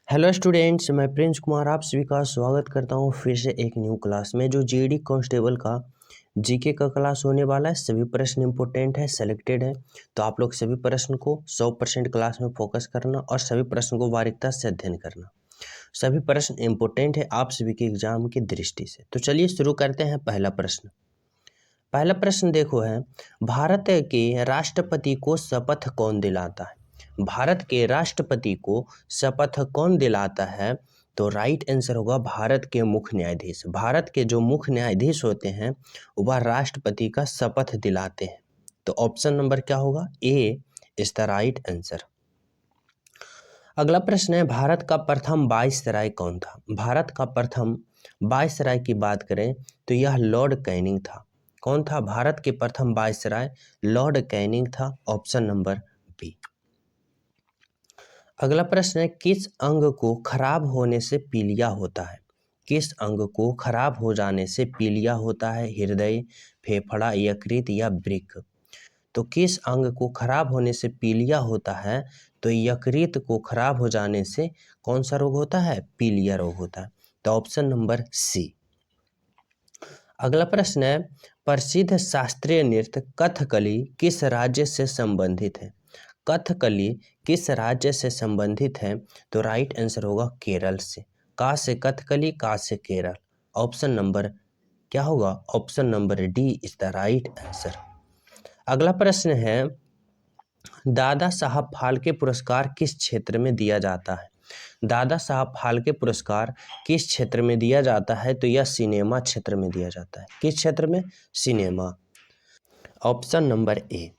Hello students, मैं Prince Kumar आप सभी का स्वागत करता हूं फिर से एक न्यू क्लास में जो जीडी कांस्टेबल का जीके का क्लास होने वाला है। सभी प्रश्न इंपॉर्टेंट है, सेलेक्टेड है, तो आप लोग सभी प्रश्न को 100% क्लास में फोकस करना और सभी प्रश्न को बारीकता से अध्ययन करना। सभी प्रश्न इंपॉर्टेंट है आप सभी के एग्जाम की दृष्टि से। तो चलिए शुरू करते हैं। पहला प्रश्न देखो है, भारत के राष्ट्रपति को शपथ कौन दिलाता है? भारत के राष्ट्रपति को शपथ कौन दिलाता है? तो राइट आंसर होगा भारत के मुख्य न्यायाधीश। भारत के जो मुख्य न्यायाधीश होते हैं वह राष्ट्रपति का शपथ दिलाते हैं। तो ऑप्शन नंबर क्या होगा? ए इज द राइट आंसर। अगला प्रश्न है, भारत का प्रथम वायसराय कौन था? भारत का प्रथम वायसराय की बात करें तो यह लॉर्ड कैनिंग था। कौन था? भारत के प्रथम वायसराय लॉर्ड कैनिंग था। Option number B. अगला प्रश्न है, किस अंग को खराब होने से पीलिया होता है? किस अंग को खराब हो जाने से पीलिया होता है? हृदय, फेफड़ा, यकृत या वृक्क? तो किस अंग को खराब होने से पीलिया होता है? तो यकृत को खराब हो जाने से कौन सा रोग होता है? पीलिया रोग होता है। तो ऑप्शन नंबर सी। अगला प्रश्न है, प्रसिद्ध शास्त्रीय नृत्य कथकली किस राज्य से संबंधित है? कथकली किस राज्य से संबंधित है? तो राइट आंसर होगा केरल से। का से कथकली, का से केरल। ऑप्शन नंबर क्या होगा? Option number D is the right answer. अगला प्रश्न है, दादा साहब फाल्के पुरस्कार किस क्षेत्र में दिया जाता है? दादा साहब फाल्के पुरस्कार किस क्षेत्र में दिया जाता है? तो यह सिनेमा क्षेत्र में दिया जाता है। किस क्षेत्र में? सिनेमा। Option number A.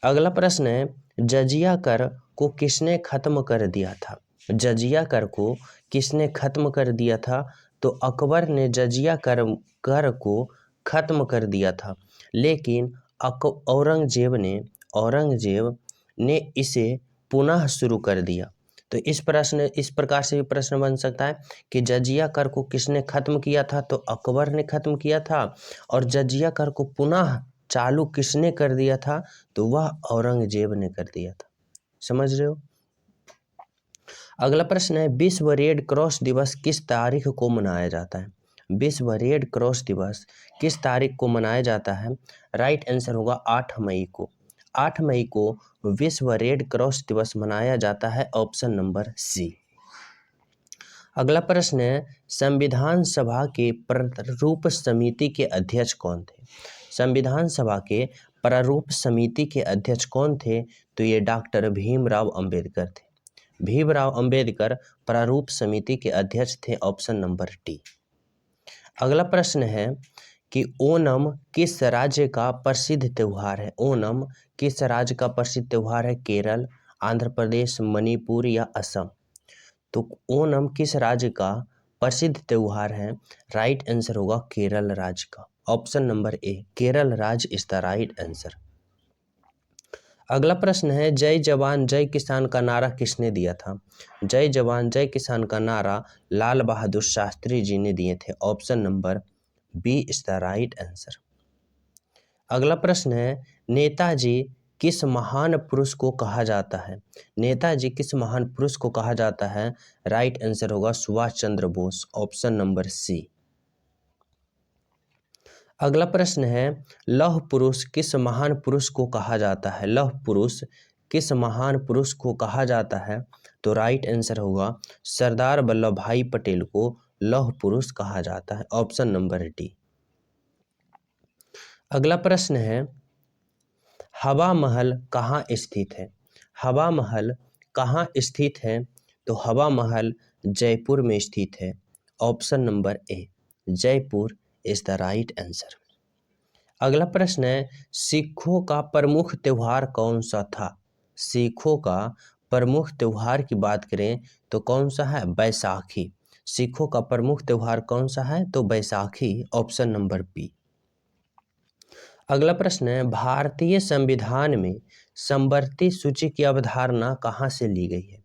अगला प्रश्न है, जजिया कर को किसने खत्म कर दिया था? जजिया कर को किसने खत्म कर दिया था? तो अकबर ने जजिया कर को खत्म कर दिया था, लेकिन औरंगजेब ने इसे पुनः शुरू कर दिया। तो इस प्रकार से भी प्रश्न बन सकता है कि जजिया कर को किसने खत्म किया था? तो अकबर ने खत्म किया था। और जजिया कर को पुनः चालू किसने कर दिया था? तो वह औरंगजेब ने कर दिया था। समझ रहे हो? अगला प्रश्न है, विश्व रेड क्रॉस दिवस किस तारीख को मनाया जाता है? विश्व रेड क्रॉस दिवस किस तारीख को मनाया जाता है? राइट आंसर होगा 8 मई को। 8 मई को विश्व रेड क्रॉस दिवस मनाया जाता है। Option number C. अगला प्रश्न है, संविधान सभा के प्रारूप समिति के अध्यक्ष कौन थे? संविधान सभा के प्रारूप समिति के अध्यक्ष कौन थे? तो ये डॉक्टर भीमराव अंबेडकर थे। भीमराव अंबेडकर प्रारूप समिति के अध्यक्ष थे। Option number D. अगला प्रश्न है कि ओणम किस राज्य का प्रसिद्ध त्योहार है? ओणम किस राज्य का प्रसिद्ध त्योहार है? केरल, आंध्र प्रदेश, मणिपुर या असम? तो ओणम किस राज्य का प्रसिद्ध त्योहार है? राइट आंसर होगा केरल राज्य का। ऑप्शन नंबर ए, केरल राज्य इज द राइट आंसर। अगला प्रश्न है, जय जवान जय किसान का नारा किसने दिया था? जय जवान जय किसान का नारा लाल बहादुर शास्त्री जी ने दिए थे। Option number B is the right answer. अगला प्रश्न है, नेताजी किस महान पुरुष को कहा जाता है? नेताजी किस महान पुरुष को कहा जाता है? राइट आंसर होगा Subhash Chandra Bose. Option number C. अगला प्रश्न है, लौह पुरुष किस महान पुरुष को कहा जाता है? लौह पुरुष किस महान पुरुष को कहा जाता है? तो राइट आंसर होगा सरदार वल्लभ भाई पटेल को लौह पुरुष कहा जाता है। Option number D. अगला प्रश्न है, हवा महल कहाँ स्थित है? हवा महल कहाँ स्थित है? तो हवा महल जयपुर में स्थित है। Option number A, Jaipur is the right answer. अगला प्रश्न है, सिखों का प्रमुख त्योहार कौन सा था? सिखों का प्रमुख त्योहार की बात करें तो कौन सा है? बैसाखी। सिखों का प्रमुख त्योहार कौन सा है? तो बैसाखी। Option number B. अगला प्रश्न है, भारतीय संविधान में समवर्ती सूची की अवधारणा कहाँ से ली गई है?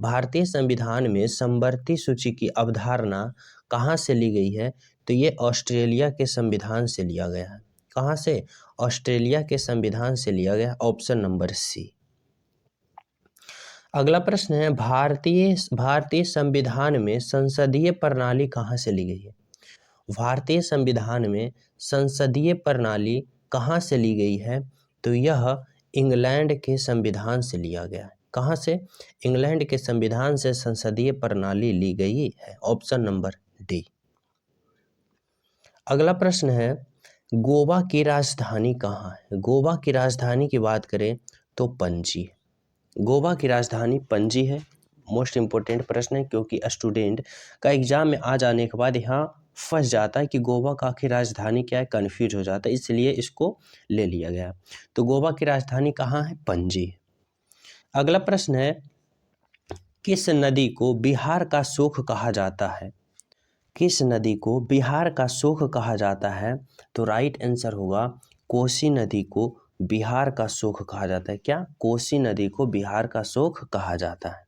भारतीय संविधान में समवर्ती सूची की अवधारणा कहाँ से ली गई है? तो ये ऑस्ट्रेलिया के संविधान से लिया गया है। कहाँ से? ऑस्ट्रेलिया के संविधान से लिया गया। Option number C. अगला प्रश्न है, भारतीय संविधान में संसदीय प्रणाली कहाँ से ली गई है? भारतीय संविधान में संसदीय प्रणाली कहाँ से ली गई है? तो यह इंग्लैंड के संविधान से लिया गया है। कहाँ से? इंग्लैंड के संविधान से संसदीय प्रणाली ली गई है। Option number D. अगला प्रश्न है, गोवा की राजधानी कहाँ है? गोवा की राजधानी की बात करें तो पणजी है। गोवा की राजधानी पणजी है। मोस्ट इम्पोर्टेंट प्रश्न है, क्योंकि स्टूडेंट का एग्जाम में आ जाने के बाद यहाँ फंस जाता है कि गोवा का आखिर राजधानी क्या है, कंफ्यूज हो जाता है, इसलिए इसको ले लिया गया। तो गोवा की राजधानी कहाँ है? पणजी। अगला प्रश्न है, किस नदी को बिहार का सुख कहा जाता है? किस नदी को बिहार का सुख कहा जाता है? तो राइट आंसर होगा कोसी नदी को बिहार का सुख कहा जाता है। क्या? कोसी नदी को बिहार का सुख कहा जाता है।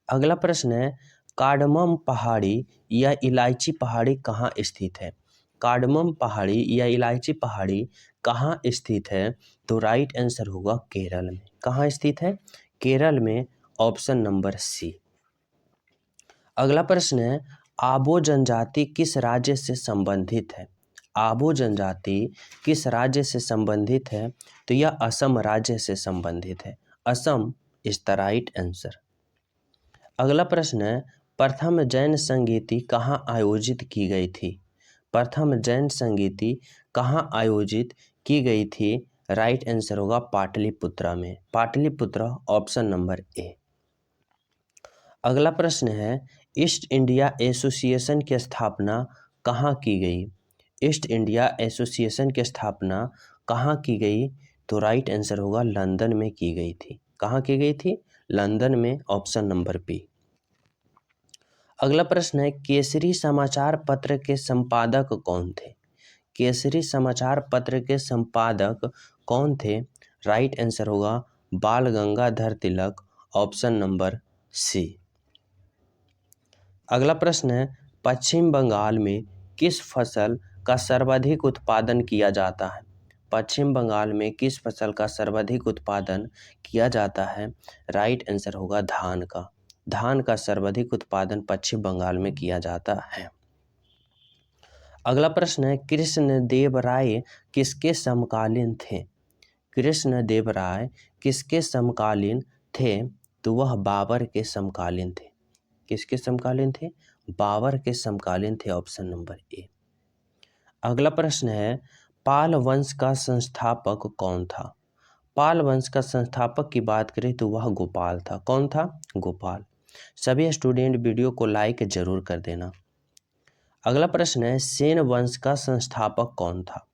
अगला प्रश्न है, कार्डमम पहाड़ी या इलायची पहाड़ी कहाँ स्थित है? कार्डमम पहाड़ी या इलायची पहाड़ी कहाँ स्थित है? तो राइट आंसर होगा केरल में। कहाँ स्थित है? केरल में। Option number C. अगला प्रश्न है, आबो जनजाति किस राज्य से संबंधित है? आबो जनजाति किस राज्य से संबंधित है? तो यह असम राज्य से संबंधित है। Assam is the right answer. अगला प्रश्न है, प्रथम जैन संगीति कहाँ आयोजित की गई थी? प्रथम जैन संगीति कहाँ आयोजित की गई थी? राइट आंसर होगा पाटलिपुत्रा में। Pataliputra option number A. अगला प्रश्न है, ईस्ट इंडिया एसोसिएशन की स्थापना कहाँ की गई? ईस्ट इंडिया एसोसिएशन की स्थापना कहाँ की गई? तो राइट आंसर होगा लंदन में की गई थी। कहाँ की गई थी? लंदन में। Option number B. अगला प्रश्न है, केसरी समाचार पत्र के संपादक कौन थे? केसरी समाचार पत्र के संपादक कौन थे? राइट आंसर होगा Bal Gangadhar Tilak. Option number C. अगला प्रश्न है, पश्चिम बंगाल में किस फसल का सर्वाधिक उत्पादन किया जाता है? पश्चिम बंगाल में किस फसल का सर्वाधिक उत्पादन किया जाता है? राइट आंसर होगा धान का। धान का सर्वाधिक उत्पादन पश्चिम बंगाल में किया जाता है। अगला प्रश्न है, कृष्णदेव राय किसके समकालीन थे? कृष्णदेव राय किसके समकालीन थे? तो वह बाबर के समकालीन थे। किसके समकालीन थे? बाबर के समकालीन थे। Option number A. अगला प्रश्न है, पाल वंश का संस्थापक कौन था? पाल वंश का संस्थापक की बात करें तो वह गोपाल था। कौन था? गोपाल। सभी स्टूडेंट वीडियो को लाइक जरूर कर देना। अगला प्रश्न है, सेन वंश का संस्थापक कौन था?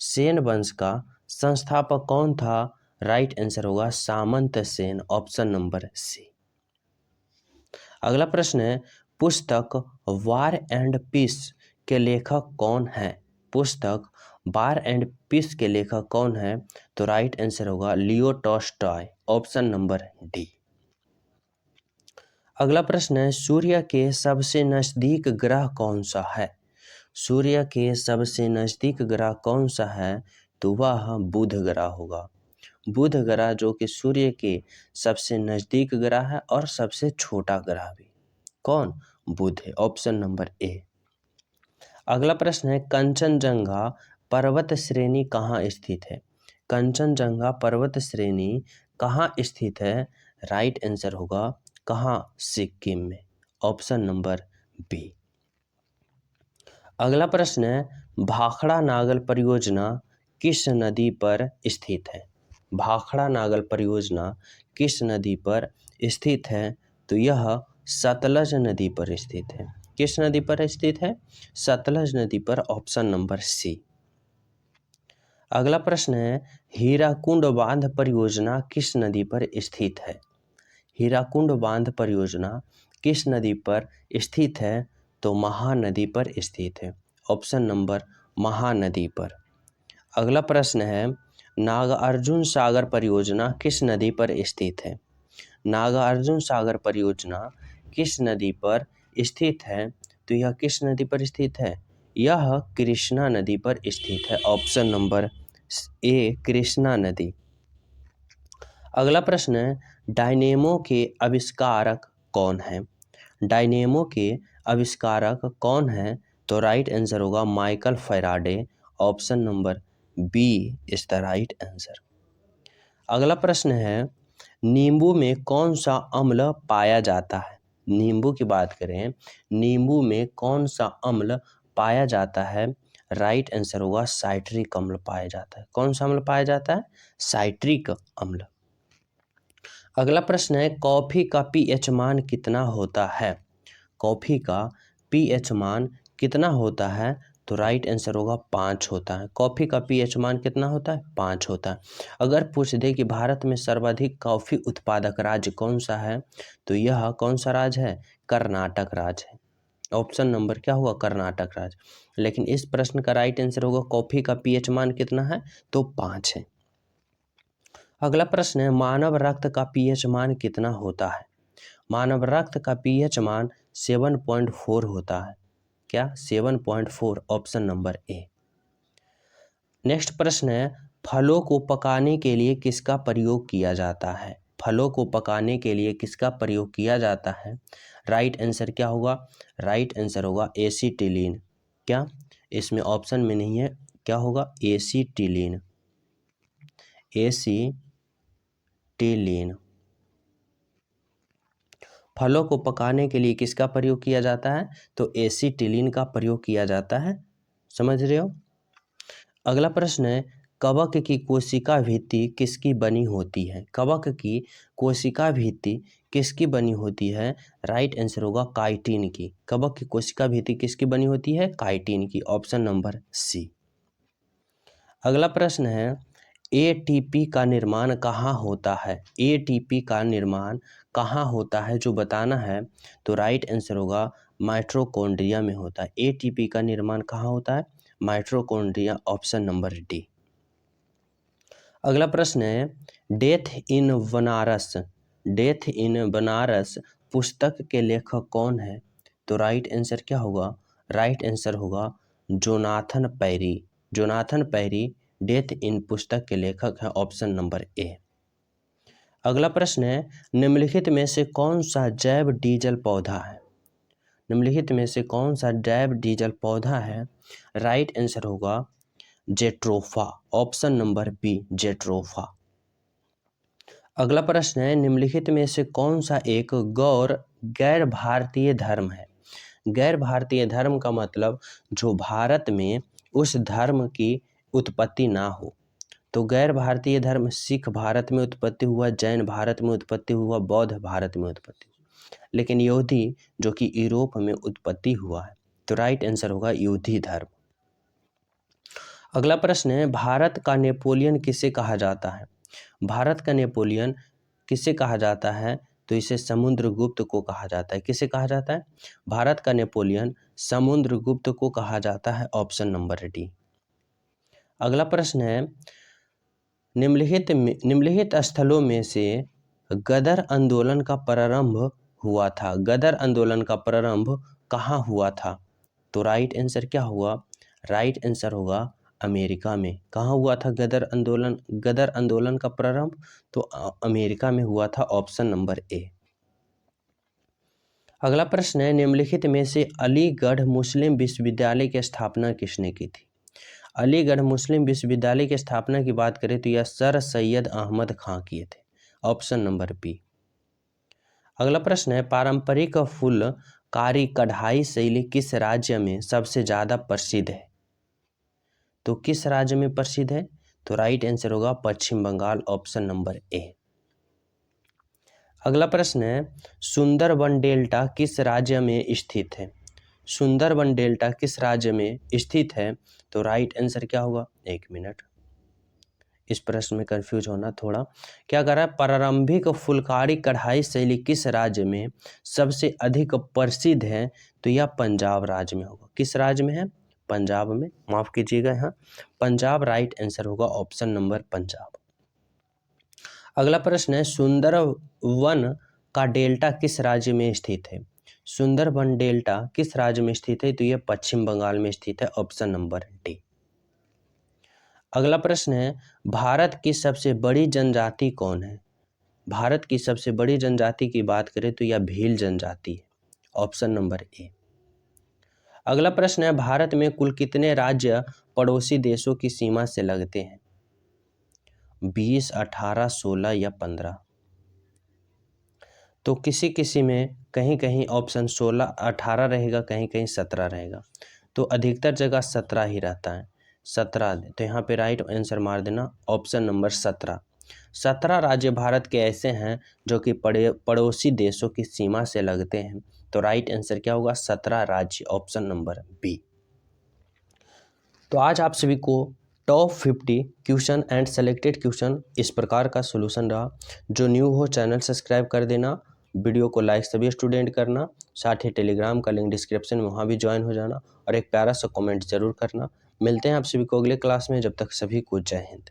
सेन वंश का संस्थापक कौन था? राइट आंसर होगा Samanta Sen. Option number C. अगला प्रश्न है, पुस्तक वार एंड पीस के लेखक कौन है? पुस्तक वार एंड पीस के लेखक कौन है? तो राइट आंसर होगा Leo Tolstoy. Option number D. अगला प्रश्न है, सूर्य के सबसे नजदीक ग्रह कौन सा है? सूर्य के सबसे नजदीक ग्रह कौन सा है? तो वह बुध ग्रह होगा। बुध ग्रह जो कि सूर्य के सबसे नजदीक ग्रह है और सबसे छोटा ग्रह भी। कौन? बुध है। Option number A. अगला प्रश्न है, कंचनजंगा पर्वत श्रेणी कहाँ स्थित है? कंचनजंगा पर्वत श्रेणी कहाँ स्थित है? राइट आंसर होगा कहाँ? सिक्किम में। Option number B. अगला प्रश्न है, भाखड़ा नागल परियोजना किस नदी पर स्थित है? भाखड़ा नागल परियोजना किस नदी पर स्थित है? तो यह सतलज नदी पर स्थित है। किस नदी पर स्थित है? सतलज नदी पर। Option number C. अगला प्रश्न है, हीराकुंड बांध परियोजना किस नदी पर स्थित है? हीराकुंड बांध परियोजना किस नदी पर स्थित है? तो महानदी पर स्थित है। ऑप्शन नंबर महानदी पर। अगला प्रश्न है, नागार्जुन सागर परियोजना किस नदी पर स्थित है? नागार्जुन सागर परियोजना किस नदी पर स्थित है? तो यह किस नदी पर स्थित है? यह कृष्णा नदी पर स्थित है। ऑप्शन नंबर ए कृष्णा नदी। अगला प्रश्न है, डायनेमो के आविष्कारक कौन हैं? डायनेमो के आविष्कारक कौन हैं? तो राइट आंसर होगा Michael Faraday. Option number B is the right answer. अगला प्रश्न है, नींबू में कौन सा अम्ल पाया जाता है? नींबू की बात करें, नींबू में कौन सा अम्ल पाया जाता है? राइट आंसर होगा साइट्रिक अम्ल पाया जाता है। कौन सा अम्ल पाया जाता है? साइट्रिक अम्ल। अगला प्रश्न है, कॉफी का पीएच मान कितना होता है? कॉफी का पीएच मान कितना होता है? तो राइट आंसर होगा 5 होता है। कॉफी का पीएच मान कितना होता है? 5 होता है। अगर पूछ दे कि भारत में सर्वाधिक कॉफी उत्पादक राज्य कौन सा है, तो यह कौन सा राज्य है? कर्नाटक राज्य है। ऑप्शन नंबर क्या हुआ? कर्नाटक राज्य। लेकिन इस प्रश्न का राइट आंसर होगा कॉफी का पीएच मान कितना है? तो 5 है। अगला प्रश्न है, मानव रक्त का पीएच मान कितना होता है? मानव रक्त का पीएच मान 7.4 होता है। क्या? 7.4। ऑप्शन नंबर ए। नेक्स्ट प्रश्न है, फलों को पकाने के लिए किसका प्रयोग किया जाता है? फलों को पकाने के लिए किसका प्रयोग किया जाता है? राइट आंसर क्या होगा? राइट आंसर होगा एसीटिलीन। क्या? इसमें ऑप्शन में नहीं है, क्या होगा? एसीटिलीन। एसीटिलीन। फलों को पकाने के लिए किसका प्रयोग किया जाता है? तो एसीटिलीन का प्रयोग किया जाता है। समझ रहे हो? अगला प्रश्न है, कवक की कोशिका भित्ति किसकी बनी होती है? कवक की कोशिका भित्ति किसकी बनी होती है? राइट आंसर होगा काइटिन की। कवक की कोशिका भित्ति किसकी बनी होती है? काइटिन की। Option number C. अगला प्रश्न है, एटीपी का निर्माण कहाँ होता है? एटीपी का निर्माण कहाँ होता है जो बताना है? तो राइट आंसर होगा माइटोकॉन्ड्रिया में होता है। एटीपी का निर्माण कहाँ होता है? माइटोकॉन्ड्रिया। Option number D. अगला प्रश्न है, death in Banaras, death in Banaras पुस्तक के लेखक कौन है? तो राइट आंसर क्या होगा? राइट आंसर होगा Jonathan Parry. Jonathan Parry death in पुस्तक के लेखक हैं। Option number A. अगला प्रश्न है, निम्नलिखित में से कौन सा जैव डीजल पौधा है? निम्नलिखित में से कौन सा जैव डीजल पौधा है? राइट आंसर होगा jatropha. Option number B jatropha. अगला प्रश्न है, निम्नलिखित में से कौन सा एक गैर भारतीय धर्म है? गैर भारतीय धर्म का मतलब जो भारत में उस धर्म की उत्पत्ति ना हो। तो गैर भारतीय धर्म सिख भारत में उत्पत्ति हुआ, जैन भारत में उत्पत्ति हुआ, बौद्ध भारत में उत्पत्ति हुआ, लेकिन यहूदी जो कि यूरोप में उत्पत्ति हुआ है। तो राइट आंसर होगा यहूदी धर्म। अगला प्रश्न है, भारत का नेपोलियन किसे कहा जाता है? भारत का नेपोलियन किसे कहा जाता है? तो इसे समुद्रगुप्त को कहा जाता है। किसे कहा जाता है? भारत का नेपोलियन समुद्रगुप्त को कहा जाता है। Option number D. अगला प्रश्न है, निम्नलिखित स्थलों में से गदर आंदोलन का प्रारंभ हुआ था। गदर आंदोलन का प्रारंभ कहाँ हुआ था? तो राइट आंसर क्या हुआ? राइट आंसर होगा अमेरिका में। कहाँ हुआ था गदर आंदोलन? गदर आंदोलन का प्रारंभ तो अमेरिका में हुआ था। Option number A. अगला प्रश्न है, निम्नलिखित में से अलीगढ़ मुस्लिम विश्वविद्यालय की स्थापना किसने की थी? अलीगढ़ मुस्लिम विश्वविद्यालय की स्थापना की बात करें तो यह सर सैयद अहमद खां किए थे। Option number B. अगला प्रश्न है, पारंपरिक फुलकारी कढ़ाई शैली किस राज्य में सबसे ज़्यादा प्रसिद्ध है? तो किस राज्य में प्रसिद्ध है? तो राइट आंसर होगा Paschim Bangal. Option number A. अगला प्रश्न है, सुंदरबन डेल्टा किस राज्य में स्थित है? सुंदरबन डेल्टा किस राज्य में स्थित है? तो राइट आंसर क्या होगा? एक मिनट, इस प्रश्न में कंफ्यूज होना थोड़ा। क्या कर रहा है? प्रारंभिक फुलकारी कढ़ाई शैली किस राज्य में सबसे अधिक प्रसिद्ध है? तो यह पंजाब राज्य में होगा। किस राज्य में है? पंजाब में। माफ कीजिएगा, यहाँ पंजाब राइट आंसर होगा। Option number Punjab. अगला प्रश्न है, सुंदरवन का डेल्टा किस राज्य में स्थित है? सुंदरबन डेल्टा किस राज्य में स्थित है? तो यह पश्चिम बंगाल में स्थित है। Option number D. अगला प्रश्न है, भारत की सबसे बड़ी जनजाति कौन है? भारत की सबसे बड़ी जनजाति की बात करें तो यह भील जनजाति है, ऑप्शन नंबर ए। अगला प्रश्न है, भारत में कुल कितने राज्य पड़ोसी देशों की सीमा से लगते हैं? 20, 18, 16 या 15? तो किसी किसी में कहीं कहीं ऑप्शन 16, 18 रहेगा, कहीं कहीं 17 रहेगा। तो अधिकतर जगह 17 ही रहता है, 17। तो यहाँ पे राइट आंसर मार देना, ऑप्शन नंबर 17। 17 राज्य भारत के ऐसे हैं जो कि पड़ोसी देशों की सीमा से लगते हैं। तो राइट आंसर क्या होगा? 17 राज्य, ऑप्शन नंबर बी। तो आज आप सभी को top 50 question and selected question इस प्रकार का सॉल्यूशन रहा। जो न्यू हो चैनल सब्सक्राइब कर देना, वीडियो को लाइक सभी स्टूडेंट करना, साथ ही टेलीग्राम का लिंक डिस्क्रिप्शन में, वहाँ भी ज्वाइन हो जाना और एक प्यारा सा कमेंट जरूर करना। मिलते हैं आप सभी को अगले क्लास में, जब तक सभी को जय हिंद।